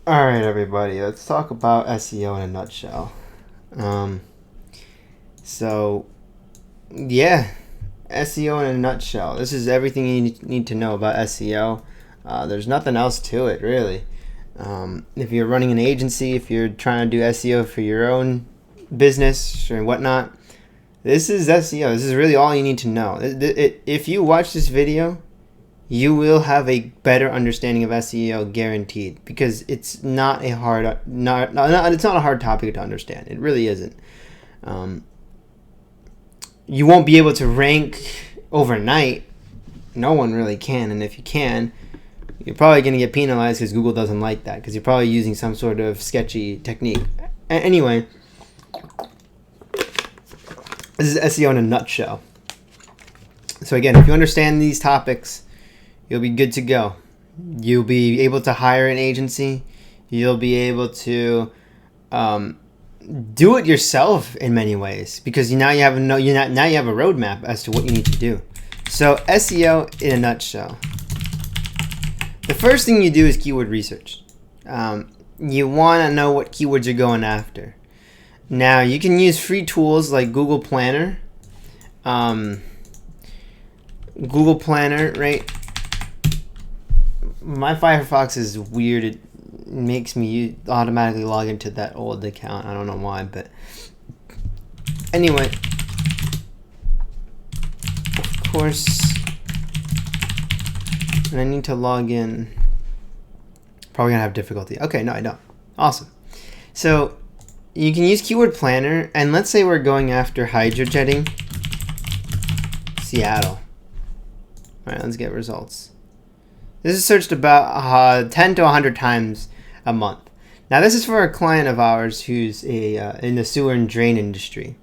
All right, everybody, let's talk about SEO in a nutshell. Um, so, yeah, SEO in a nutshell. This is everything you need to know about SEO. There's nothing else to it, really. If you're running an agency, if you're trying to do SEO for your own business or whatnot, this is SEO. This is really all you need to know. If you watch this video, you will have a better understanding of SEO guaranteed, because it's not a hard it's not a hard topic to understand. It really isn't. You won't be able to rank overnight. No one really can, and if you can, you're probably going to get penalized because Google doesn't like that, because you're probably using some sort of sketchy technique. Anyway, this is SEO in a nutshell. So again, if you understand these topics, you'll be good to go. You'll be able to hire an agency. You'll be able to do it yourself in many ways, because now you have a roadmap as to what you need to do. So SEO in a nutshell. The first thing you do is keyword research. You want to know what keywords you're going after. Now you can use free tools like Google Planner. Google Planner, right? My Firefox is weird. It makes me automatically log into that old account. I don't know why, but anyway, of course, and I need to log in. Probably gonna have difficulty. Okay, no, I don't. Awesome. So you can use Keyword Planner, and let's say we're going after hydrojetting Seattle. All right, let's get results. This is searched about 10 to 100 times a month. Now, this is for a client of ours who's in the sewer and drain industry.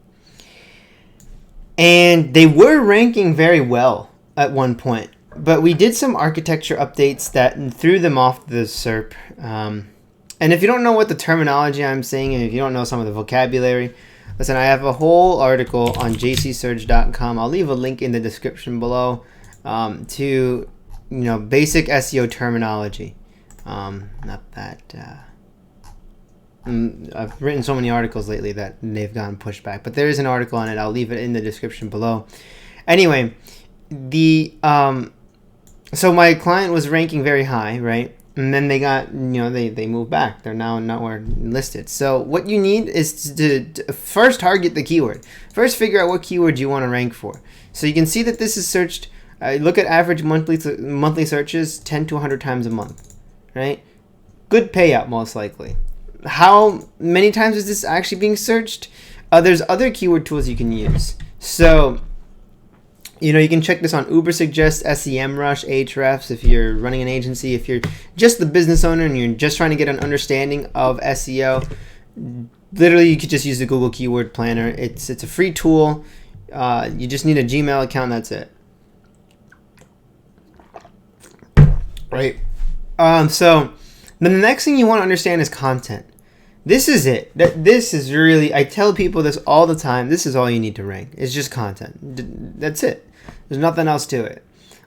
And they were ranking very well at one point, but we did some architecture updates that threw them off the SERP. And if you don't know what the terminology I'm saying, and if you don't know some of the vocabulary, listen, I have a whole article on jcsurge.com. I'll leave a link in the description below to basic SEO terminology. Not that I've written so many articles lately that they've gotten pushed back, but there is an article on it. I'll leave it in the description below. Anyway, so my client was ranking very high, right? And then they got, they moved back. They're now nowhere listed. So what you need is to first target the keyword. First figure out what keyword you want to rank for. So you can see that this is searched. Look at average monthly searches, 10 to 100 times a month, right? Good payout, most likely. How many times is this actually being searched? There's other keyword tools you can use. So, you can check this on Ubersuggest, SEMrush, Ahrefs if you're running an agency. If you're just the business owner and you're just trying to get an understanding of SEO, literally you could just use the Google Keyword Planner. It's a free tool. You just need a Gmail account. That's it. Right. So the next thing you want to understand is content. This is it. This is really, I tell people this all the time. This is all you need to rank. It's just content. That's it. There's nothing else to it.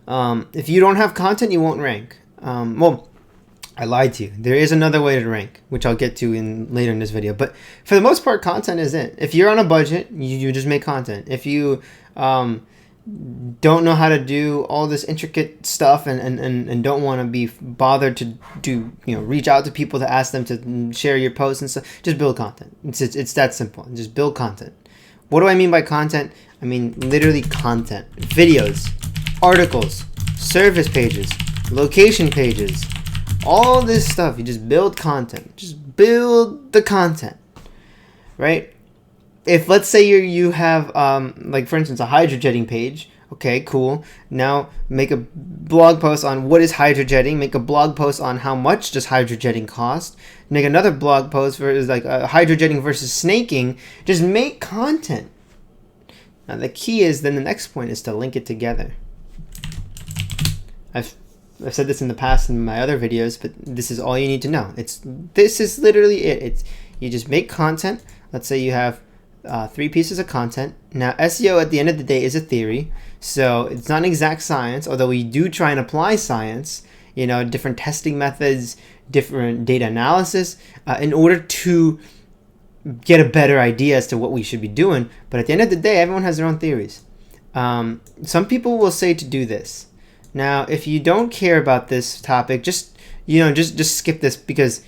If you don't have content, you won't rank. Well, I lied to you. There is another way to rank, which I'll get to later in this video. But for the most part, content is it. If you're on a budget, you just make content. If you don't know how to do all this intricate stuff and don't want to be bothered to reach out to people to ask them to share your posts and stuff, just build content. It's that simple. Just build content. What do I mean by content? I mean literally content. Videos, articles, service pages, location pages, all this stuff. You just build content. Just build the content, right? If let's say you have like for instance a hydrojetting page, okay, cool. Now make a blog post on what is hydrojetting. Make a blog post on how much does hydrojetting cost. Make another blog post for like hydrojetting versus snaking. Just make content. Now the key is then the next point is to link it together. I've said this in the past in my other videos, but this is all you need to know. This is literally it. You just make content. Let's say you have 3 pieces of content. Now SEO at the end of the day is a theory, so it's not an exact science, although we do try and apply science different testing methods, different data analysis, in order to get a better idea as to what we should be doing. But at the end of the day, everyone has their own theories. Some people will say to do this. Now, if you don't care about this topic, just skip this, because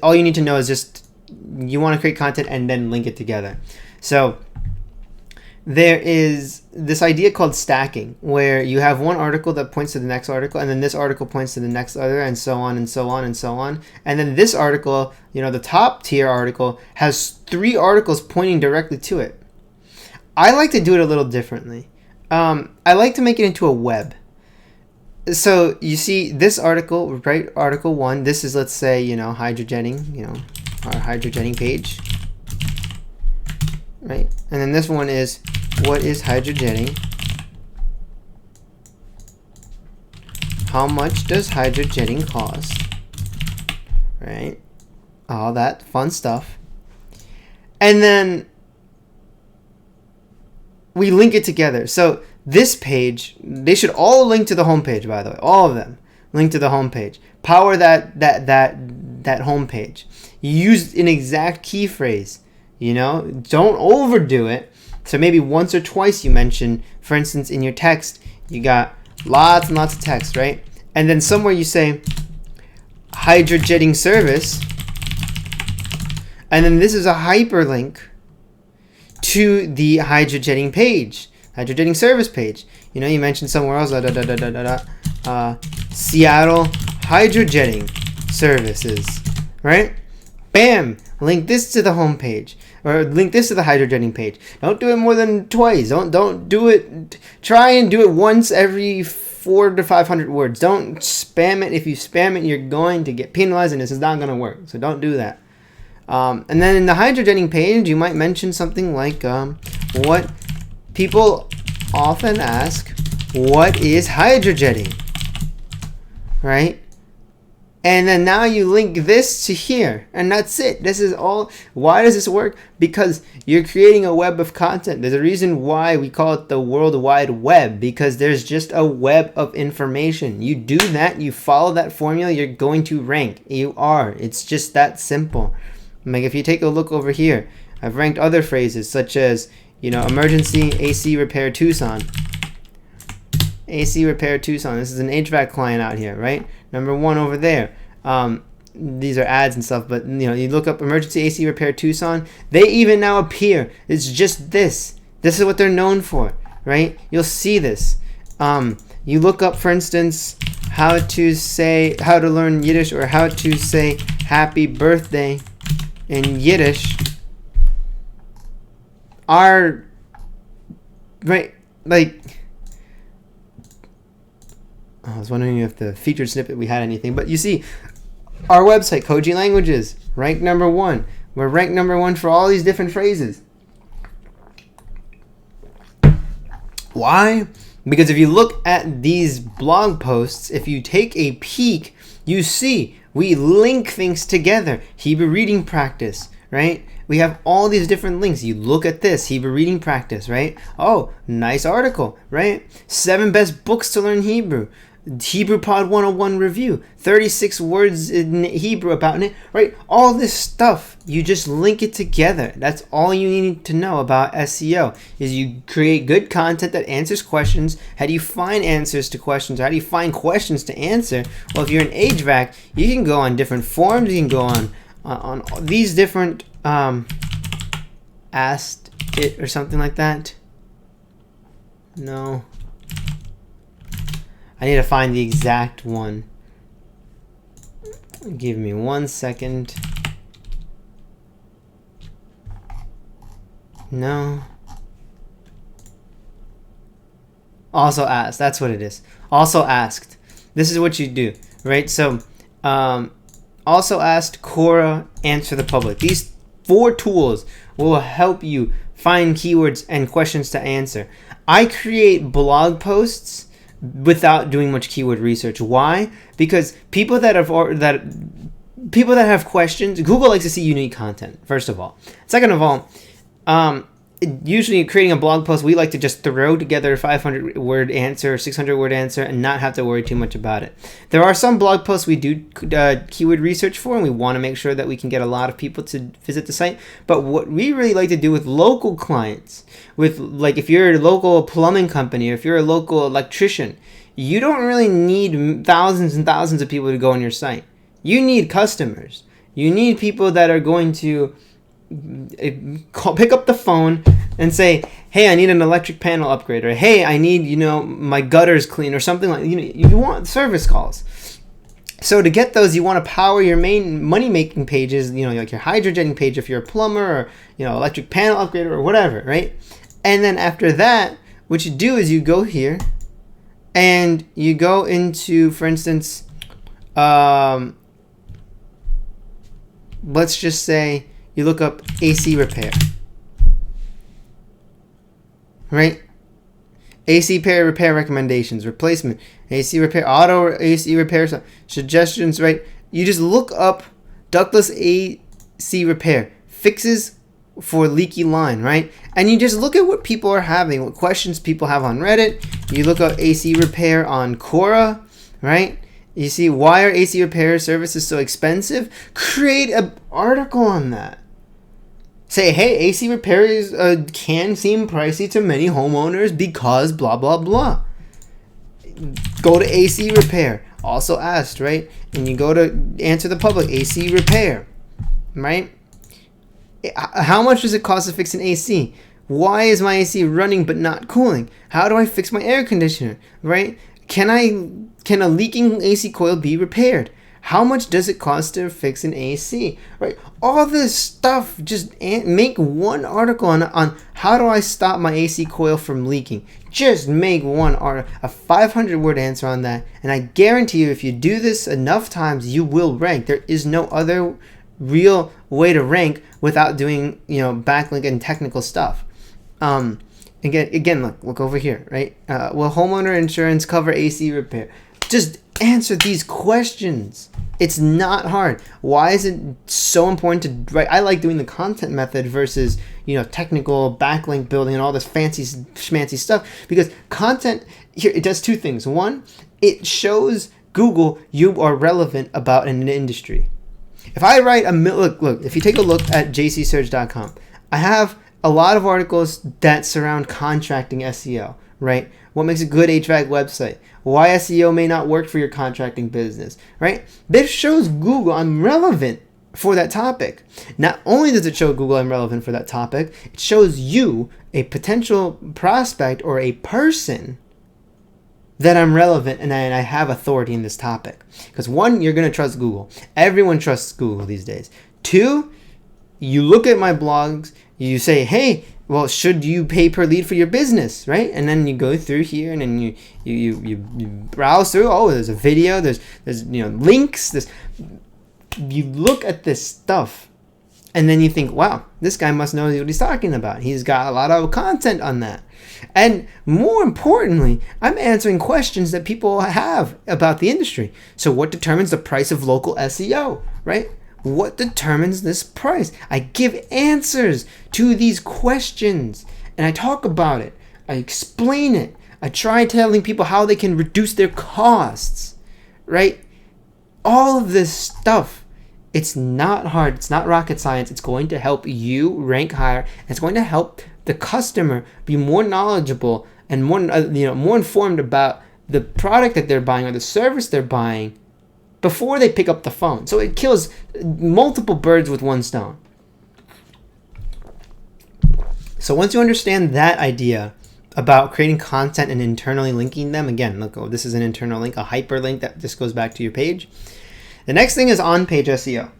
all you need to know is just you want to create content and then link it together. So there is this idea called stacking, where you have one article that points to the next article, and then this article points to the next other, and so on and so on and so on. And then this article, the top tier article, has 3 articles pointing directly to it. I like to do it a little differently. I like to make it into a web. So you see this article, right? Article 1. This is, let's say, hydrogenning, our hydrogenning page, right? And then this one is, what is hydrogenning? How much does hydrogenning cost? Right? All that fun stuff. And then we link it together. So this page, they should all link to the homepage, by the way. All of them link to the homepage. Power that homepage. Use an exact key phrase. Don't overdo it. So maybe once or twice you mention, for instance, in your text, you got lots and lots of text, right? And then somewhere you say hydrojetting service, and then this is a hyperlink to the hydrojetting page, hydrojetting service page. You mentioned somewhere else, Seattle hydrojetting services, right? Bam! Link this to the home page, or link this to the hydrojetting page. Don't do it more than twice. Don't do it. Try and do it once every 400 to 500 words. Don't spam it. If you spam it, you're going to get penalized, and this is not going to work. So don't do that. And then in the hydrojetting page, you might mention something like what people often ask: what is hydrojetting? Right? And then now you link this to here, and that's it. This is all. Why does this work? Because you're creating a web of content. There's a reason why we call it the World Wide Web, because there's just a web of information. You do that, you follow that formula, you're going to rank. You are. It's just that simple. Like if you take a look over here, I've ranked other phrases such as, emergency AC repair Tucson. AC repair Tucson. This is an HVAC client out here, right? Number 1 over there. These are ads and stuff, but you look up emergency AC repair Tucson. They even now appear. It's just this. This is what they're known for, right? You'll see this. You look up, for instance, how to learn Yiddish, or how to say happy birthday in Yiddish. Right, I was wondering if the featured snippet we had anything, but you see, our website, Koji Languages, ranked number 1. We're ranked number 1 for all these different phrases. Why? Because if you look at these blog posts, if you take a peek, you see we link things together. Hebrew reading practice, right? We have all these different links. You look at this, Hebrew reading practice, right? Oh, nice article, right? 7 best books to learn Hebrew. Hebrew Pod 101 review. 36 words in Hebrew about it, right? All this stuff, you just link it together. That's all you need to know about SEO, is you create good content that answers questions. How do you find answers to questions? How do you find questions to answer? Well, if you're an HVAC, you can go on different forums. You can go on these different asked it or something like that. No, I need to find the exact one. Give me 1 second. No. Also asked. That's what it is. Also asked. This is what you do, right? So, also asked, Quora, answer the public. These 4 tools will help you find keywords and questions to answer. I create blog posts without doing much keyword research. Why? Because people that have questions, Google likes to see unique content, first of all. Second of all, usually creating a blog post, we like to just throw together a 500 word answer or 600 word answer and not have to worry too much about it. There are some blog posts we do keyword research for, and we want to make sure that we can get a lot of people to visit the site. But what we really like to do with local clients, with like if you're a local plumbing company or if you're a local electrician, you don't really need thousands and thousands of people to go on your site. You need customers. You need people that are going to pick up the phone and say, hey, I need an electric panel upgrade, or hey, I need, my gutters clean, or something like, you want service calls. So to get those, you want to power your main money-making pages, like your hydrogen page if you're a plumber, or, electric panel upgrader or whatever, right? And then after that, what you do is you go here and you go into, for instance, let's just say you look up AC repair, right? AC repair recommendations, replacement, AC repair, auto AC repair suggestions, right? You just look up ductless AC repair, fixes for leaky line, right? And you just look at what people are having, what questions people have on Reddit. You look up AC repair on Quora, right? You see, why are AC repair services so expensive? Create an article on that. Say, hey, AC repairs can seem pricey to many homeowners because blah, blah, blah. Go to AC repair. Also asked, right? And you go to answer the public, AC repair, right? How much does it cost to fix an AC? Why is my AC running but not cooling? How do I fix my air conditioner, right? Can a leaking AC coil be repaired? How much does it cost to fix an AC? Right? All this stuff, just make one article on how do I stop my AC coil from leaking. Just make one article, a 500 word answer on that. And I guarantee you, if you do this enough times, you will rank. There is no other real way to rank without doing, backlink and technical stuff. Again, look over here, right? Will homeowner insurance cover AC repair? Just answer these questions. It's not hard. Why is it so important to write? I like doing the content method versus, technical backlink building and all this fancy schmancy stuff, because content here, it does two things. One, it shows Google you are relevant about an industry. If I write look, if you take a look at jcsearch.com, I have a lot of articles that surround contracting SEO, right? What makes a good HVAC website? Why SEO may not work for your contracting business, right? This shows Google I'm relevant for that topic. Not only does it show Google I'm relevant for that topic, it shows you, a potential prospect or a person, that I'm relevant and I have authority in this topic. Because one, you're going to trust Google. Everyone trusts Google these days. Two, you look at my blogs, you say, hey, well, should you pay per lead for your business, right? And then you go through here and then you browse through. Oh, there's a video, there's links. You look at this stuff and then you think, wow, this guy must know what he's talking about. He's got a lot of content on that. And more importantly, I'm answering questions that people have about the industry. So what determines the price of local SEO, right? What determines this price? I give answers to these questions and I talk about it. I explain it. I try telling people how they can reduce their costs, right? All of this stuff, it's not hard. It's not rocket science. It's going to help you rank higher. It's going to help the customer be more knowledgeable and more informed about the product that they're buying or the service they're buying before they pick up the phone. So it kills multiple birds with one stone. So once you understand that idea about creating content and internally linking them, again, look, this is an internal link, a hyperlink that just goes back to your page. The next thing is on-page SEO.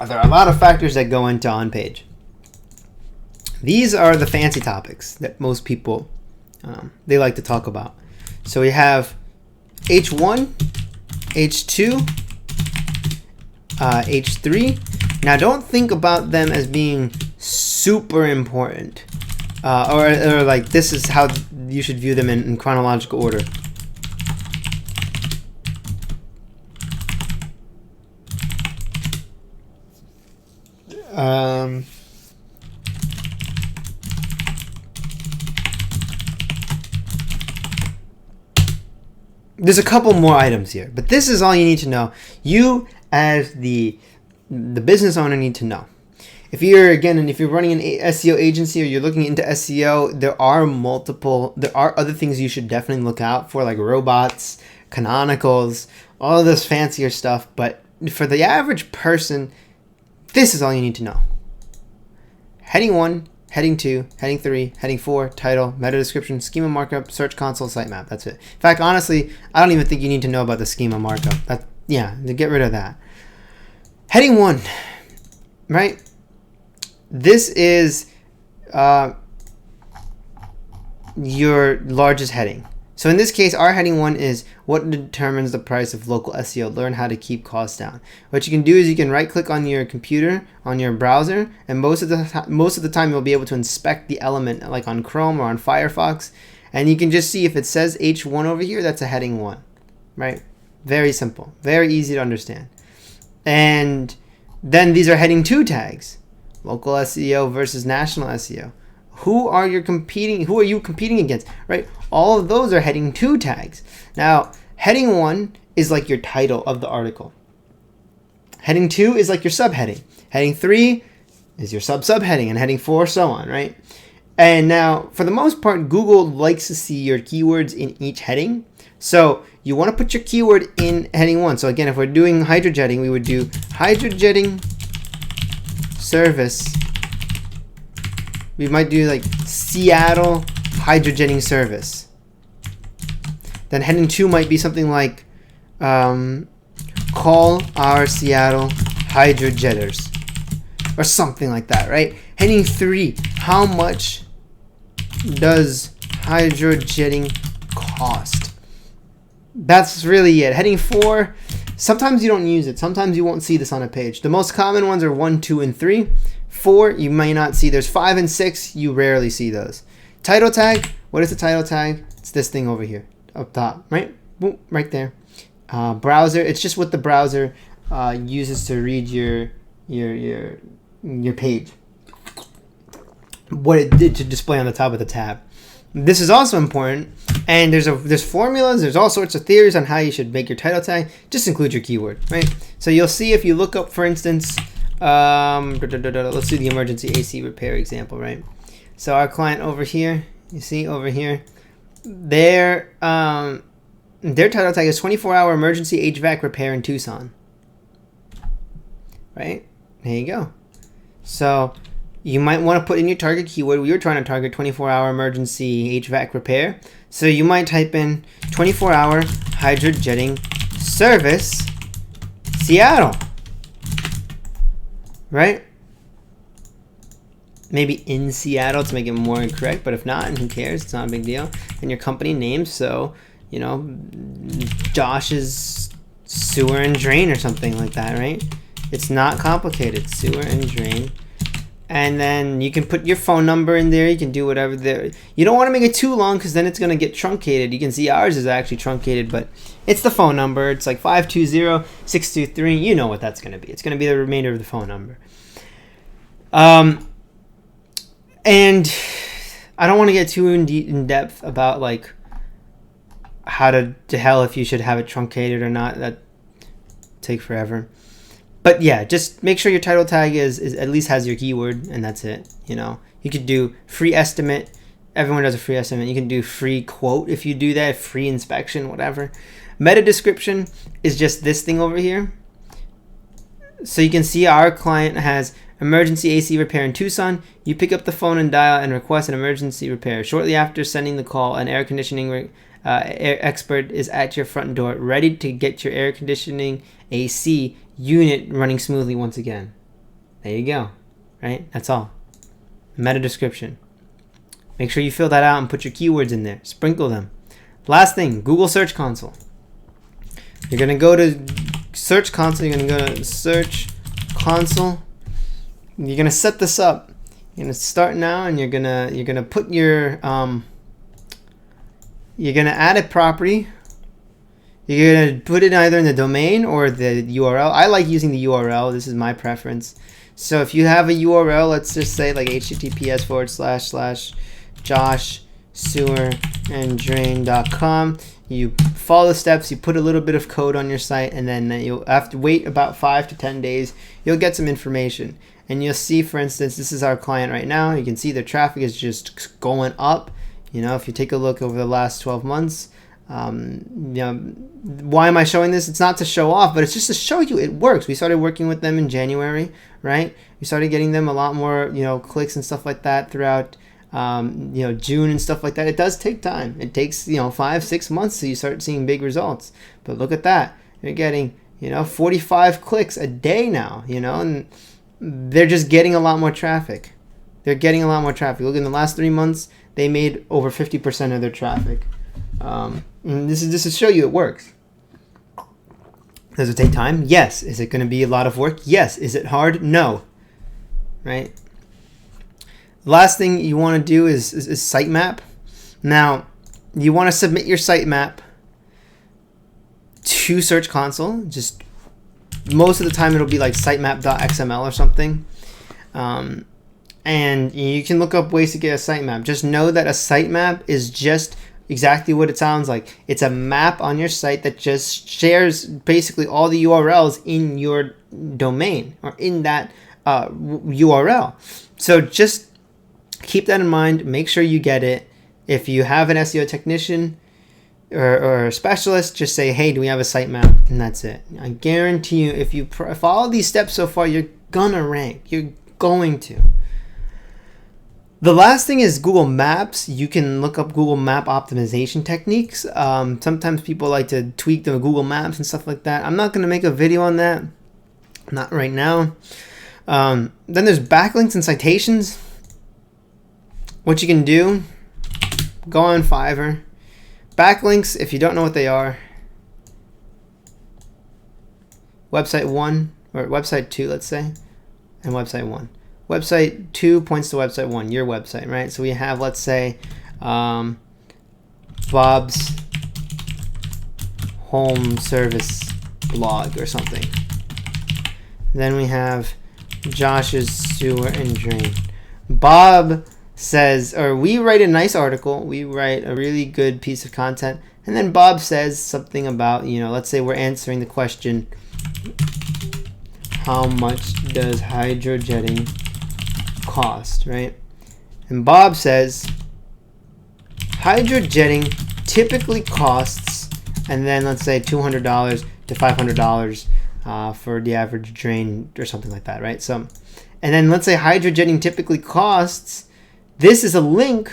There are a lot of factors that go into on-page. These are the fancy topics that most people, they like to talk about. So we have H1, H2, H3. Now don't think about them as being super important or like this is how you should view them in chronological order. there's a couple more items here, but this is all you need to know. You as the business owner need to know. If you're running an SEO agency or you're looking into SEO, there are other things you should definitely look out for, like robots, canonicals, all of this fancier stuff. But for the average person, this is all you need to know. Heading 1, Heading 2, Heading 3, Heading 4, title, meta description, schema markup, search console, sitemap. That's it. In fact, honestly, I don't even think you need to know about the schema markup. Get rid of that. Heading 1, right? This is your largest heading. So in this case, our heading 1 is what determines the price of local SEO. Learn how to keep costs down. What you can do is you can right click on your computer, on your browser, and most of the time you'll be able to inspect the element, like on Chrome or on Firefox, and you can just see if it says H1 over here, that's a heading 1, right? Very simple, very easy to understand. And then these are heading 2 tags. Local SEO versus national SEO. Who are you competing against, right? All of those are heading 2 tags. Now, heading 1 is like your title of the article. Heading 2 is like your subheading. Heading 3 is your subheading, and heading 4, so on, right? And now, for the most part, Google likes to see your keywords in each heading. So you want to put your keyword in heading 1. So again, if we're doing hydrojetting, we would do hydrojetting service. We might do like Seattle hydrojetting service. Then heading 2 might be something like call our Seattle hydrojetters, or something like that, right? Heading 3, how much does hydrojetting cost? That's really it. Heading 4, sometimes you don't use it. Sometimes you won't see this on a page. The most common ones are 1, 2, and 3. 4, you may not see. There's 5 and 6, you rarely see those. Title tag, what is the title tag? It's this thing over here, up top, right? Boom, right there. Browser, it's just what the browser uses to read your page. What it did to display on the top of the tab. This is also important, and there's formulas, there's all sorts of theories on how you should make your title tag. Just include your keyword, right? So you'll see if you look up, for instance, let's do the emergency AC repair example, right? So our client over here, you see over here, their title tag is 24-hour emergency HVAC repair in Tucson, right? There you go. So you might want to put in your target keyword. We were trying to target 24-hour emergency HVAC repair. So you might type in 24-hour hydrojetting service, Seattle. Right? Maybe in Seattle to make it more correct, but if not, and who cares? It's not a big deal. And your company name, so, Josh's Sewer and Drain or something like that, right? It's not complicated. Sewer and Drain. And then you can put your phone number in there. You can do whatever there. You don't want to make it too long because then it's going to get truncated. You can see ours is actually truncated, but it's the phone number. It's like 520-623. You know what that's going to be. It's going to be the remainder of the phone number. And I don't want to get too in depth about like how to hell if you should have it truncated or not. That take forever. But yeah, just make sure your title tag is at least has your keyword, and that's it. You could do free estimate. Everyone does a free estimate. You can do free quote if you do that, free inspection, whatever. Meta description is just this thing over here. So you can see our client has emergency AC repair in Tucson. You pick up the phone and dial and request an emergency repair. Shortly after sending the call, an air conditioning expert is at your front door, ready to get your air conditioning AC unit running smoothly once again. There you go. Right? That's all. Meta description. Make sure you fill that out and put your keywords in there. Sprinkle them. Last thing, Google Search Console. You're going to go to Search Console. You're going to go to Search Console. You're going to set this up. You're going to start now, and you're going to put your you're going to add a property. You're going to put it either in the domain or the URL. I like using the URL. This is my preference. So if you have a URL, let's just say like https:// seweranddrain.com. You follow the steps, you put a little bit of code on your site, and then you'll have to wait about 5 to 10 days. You'll get some information. And you'll see, for instance, this is our client right now. You can see their traffic is just going up. You know, if you take a look over the last 12 months, why am I showing this? It's not to show off, but it's just to show you it works. We started working with them in January, right? We started getting them a lot more, clicks and stuff like that throughout, June and stuff like that. It does take time. It takes, 5-6 months till you start seeing big results. But look at that. You're getting, 45 clicks a day now, and they're just getting a lot more traffic. Look, in the last 3 months, they made over 50% of their traffic. And this is to show you it works. Does it take time? Yes. Is it going to be a lot of work? Yes. Is it hard? No. Right? Last thing you want to do is sitemap. Now, you want to submit your sitemap to Search Console. Just most of the time it'll be like sitemap.xml or something. And you can look up ways to get a sitemap. Just know that a sitemap is just exactly what it sounds like. It's a map on your site that just shares basically all the URLs in your domain or in that URL. So just keep that in mind. Make sure you get it. If you have an SEO technician or a specialist, just say, hey, do we have a sitemap? And that's it. I guarantee you, if you follow these steps so far, you're gonna rank. You're going to. The last thing is Google Maps. You can look up Google Map optimization techniques. Sometimes people like to tweak the Google Maps and stuff like that. I'm not going to make a video on that. Not right now. Then there's backlinks and citations. What you can do, go on Fiverr. Backlinks, if you don't know what they are, website 1 or website 2, let's say, and website 1. Website 2 points to website 1, your website, right? So we have, let's say, Bob's home service blog or something. Then we have Josh's sewer and drain. Bob says, or we write a nice article, we write a really good piece of content, and then Bob says something about, let's say we're answering the question, how much does hydrojetting cost, right? And Bob says hydrojetting typically costs, and then let's say $200 to $500 for the average drain or something like that, right? So, and then let's say hydrojetting typically costs. This is a link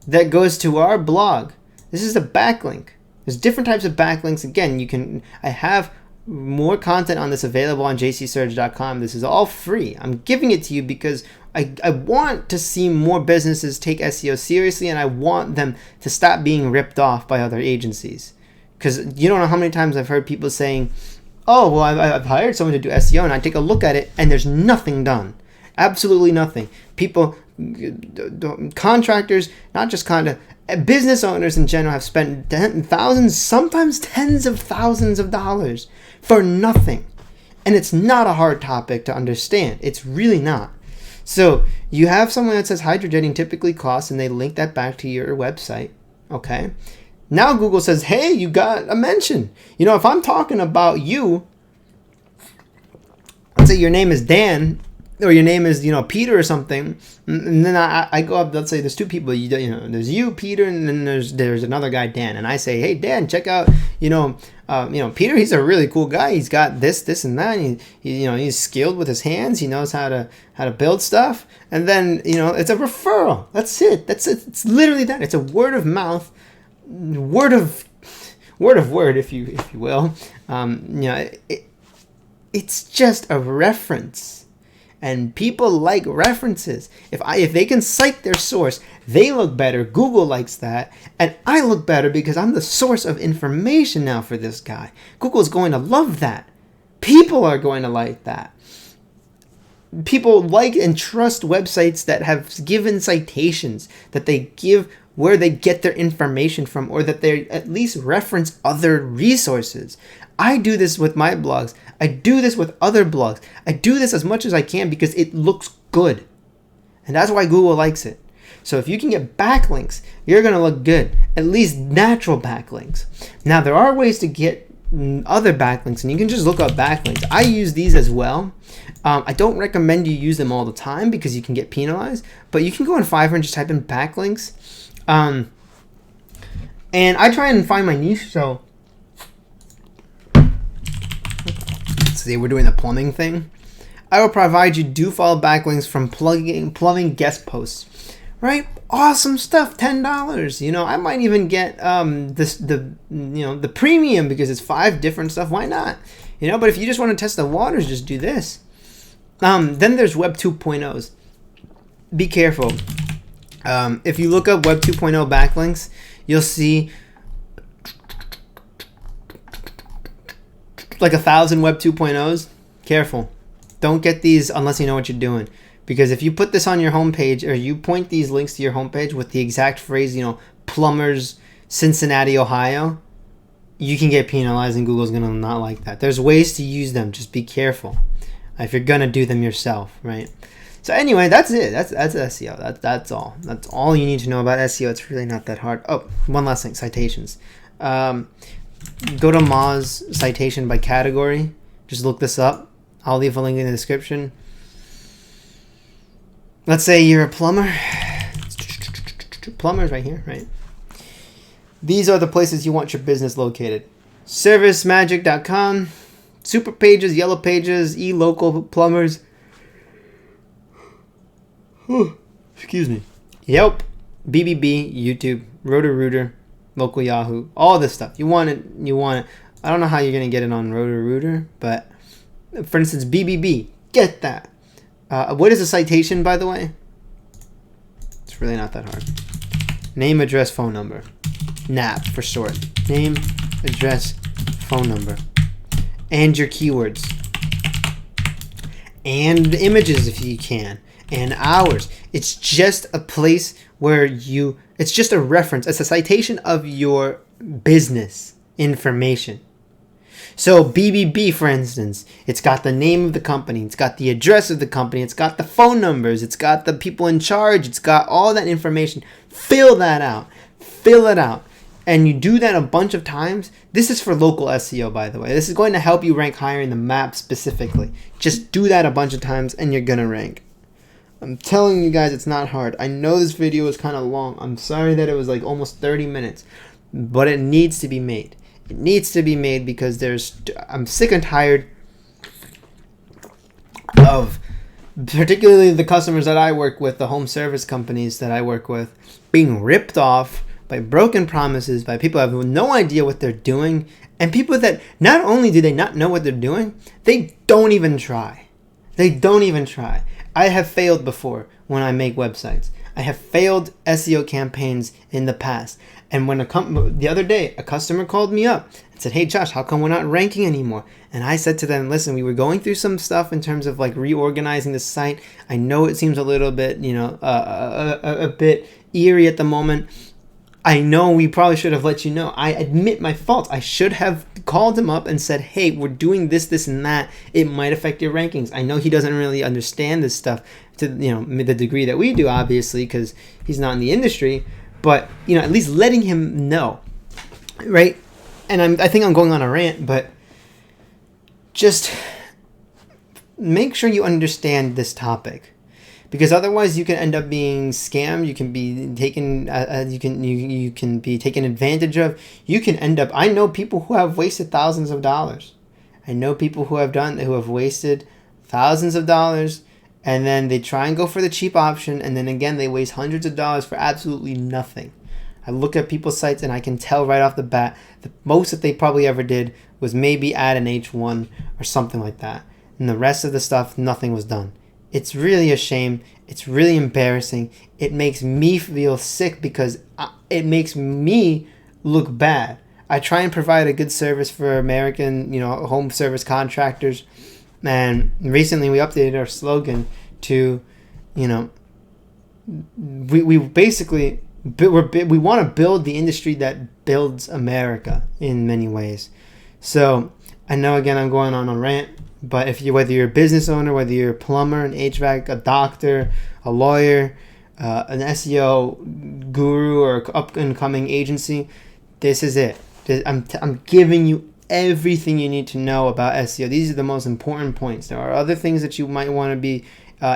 that goes to our blog. This is a backlink. There's different types of backlinks. Again, I have more content on this available on jcsurge.com. This is all free. I'm giving it to you because I want to see more businesses take SEO seriously, and I want them to stop being ripped off by other agencies. Because you don't know how many times I've heard people saying, oh, well, I've hired someone to do SEO, and I take a look at it, and there's nothing done. Absolutely nothing. People, contractors, not just business owners in general have spent thousands, sometimes tens of thousands of dollars for nothing. And it's not a hard topic to understand. It's really not. So you have someone that says hydrojetting typically costs, and they link that back to your website. Okay. Now Google says, hey, you got a mention. If I'm talking about you, let's say your name is Dan, or your name is, Peter or something, and then I go up, let's say there's two people, there's you, Peter, and then there's another guy, Dan, and I say, hey, Dan, check out, Peter, he's a really cool guy. He's got this, and that. He's skilled with his hands. He knows how to build stuff, and then, it's a referral. That's it. It's literally that. It's a word of mouth, word of word, if you will. It's just a reference. And people like references. If they can cite their source, they look better. Google likes that. And I look better because I'm the source of information now for this guy. Google's going to love that. People are going to like that. People like and trust websites that have given citations, that they give where they get their information from, or that they at least reference other resources. I do this with my blogs. I do this with other blogs. I do this as much as I can because it looks good. And that's why Google likes it. So if you can get backlinks, you're going to look good, at least natural backlinks. Now, there are ways to get other backlinks, and you can just look up backlinks. I use these as well. I don't recommend you use them all the time because you can get penalized, but you can go on Fiverr and just type in backlinks. And I try and find my niche. So let's see, we're doing the plumbing thing. I will provide you do follow backlinks from plumbing guest posts, right? Awesome stuff. $10. You know, I might even get the premium because it's 5 different stuff. Why not? You know, but if you just want to test the waters, just do this. Then there's Web 2.0s. Be careful. If you look up Web 2.0 backlinks, you'll see like 1,000 Web 2.0s. Careful. Don't get these unless you know what you're doing. Because if you put this on your homepage, or you point these links to your homepage with the exact phrase, you know, plumbers, Cincinnati, Ohio, you can get penalized, and Google's going to not like that. There's ways to use them. Just be careful if you're going to do them yourself, right? So anyway, that's it. That's SEO. That's all. That's all you need to know about SEO. It's really not that hard. Oh, one last thing, citations. Go to Moz citation by category. Just look this up. I'll leave a link in the description. Let's say you're a plumber. Plumbers right here, right? These are the places you want your business located. ServiceMagic.com, Super Pages, Yellow Pages, eLocal Plumbers. Excuse me. Yelp, BBB, YouTube, Roto-Rooter, Local Yahoo, all this stuff. You want it. I don't know how you're going to get it on Roto-Rooter, but for instance, BBB, get that. What is a citation, by the way? It's really not that hard. Name, address, phone number. NAP for short. Name, address, phone number. And your keywords. And images if you can. And hours. It's just a place where it's just a reference. It's a citation of your business information. So BBB, for instance, it's got the name of the company, it's got the address of the company, it's got the phone numbers, it's got the people in charge, it's got all that information. Fill that out. Fill it out. And you do that a bunch of times. This is for local SEO, by the way. This is going to help you rank higher in the map specifically. Just do that a bunch of times and you're going to rank. I'm telling you guys, it's not hard. I know this video is kind of long. I'm sorry that it was like almost 30 minutes, but it needs to be made. It needs to be made because I'm sick and tired of particularly the customers that I work with, the home service companies that I work with, being ripped off by broken promises, by people who have no idea what they're doing, and people that not only do they not know what they're doing, they don't even try. They don't even try. I have failed before when I make websites. I have failed SEO campaigns in the past. And when the other day, a customer called me up and said, "Hey Josh, how come we're not ranking anymore?" And I said to them, "Listen, we were going through some stuff in terms of like reorganizing the site. I know it seems a little bit, a bit eerie at the moment. I know we probably should have let you know. I admit my fault. I should have called him up and said, hey, we're doing this, this, and that. It might affect your rankings." I know he doesn't really understand this stuff to the degree that we do, obviously, because he's not in the industry. But at least letting him know, right? And I think I'm going on a rant, but just make sure you understand this topic. Because otherwise, you can end up being scammed. You can be taken. You can be taken advantage of. You can end up. I know people who have wasted thousands of dollars. I know people who have wasted thousands of dollars, and then they try and go for the cheap option, and then again they waste hundreds of dollars for absolutely nothing. I look at people's sites and I can tell right off the bat the most that they probably ever did was maybe add an H1 or something like that, and the rest of the stuff, nothing was done. It's really a shame. It's really embarrassing. It makes me feel sick because it makes me look bad. I try and provide a good service for American, home service contractors. And recently we updated our slogan to, we basically, we want to build the industry that builds America in many ways. So I know, again, I'm going on a rant. But whether you're a business owner, whether you're a plumber, an HVAC, a doctor, a lawyer, an SEO guru or up and coming agency, this is it. I'm giving you everything you need to know about SEO. These are the most important points. There are other things that you might want to be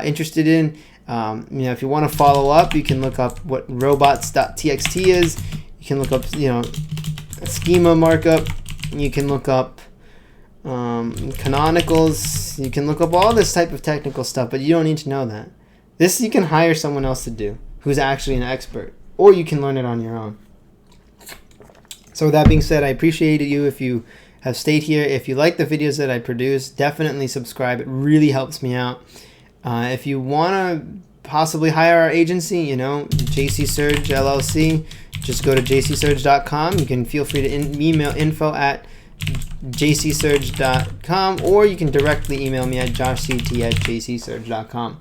interested in. If you want to follow up, you can look up what robots.txt is. You can look up, a schema markup. You can look up canonicals. You can look up all this type of technical stuff, but you don't need to know that. This you can hire someone else to do who's actually an expert, or you can learn it on your own. So with that being said, I appreciate you if you have stayed here. If you like the videos that I produce, definitely subscribe. It really helps me out. If you want to possibly hire our agency, JC Surge LLC, just go to jcsurge.com. You can feel free to email info@jcsurge.com, or you can directly email me at joshct@jcsurge.com.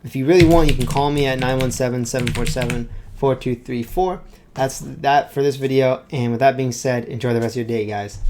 If you really want, you can call me at 917-747-4234. That's that for this video. And with that being said, enjoy the rest of your day, guys.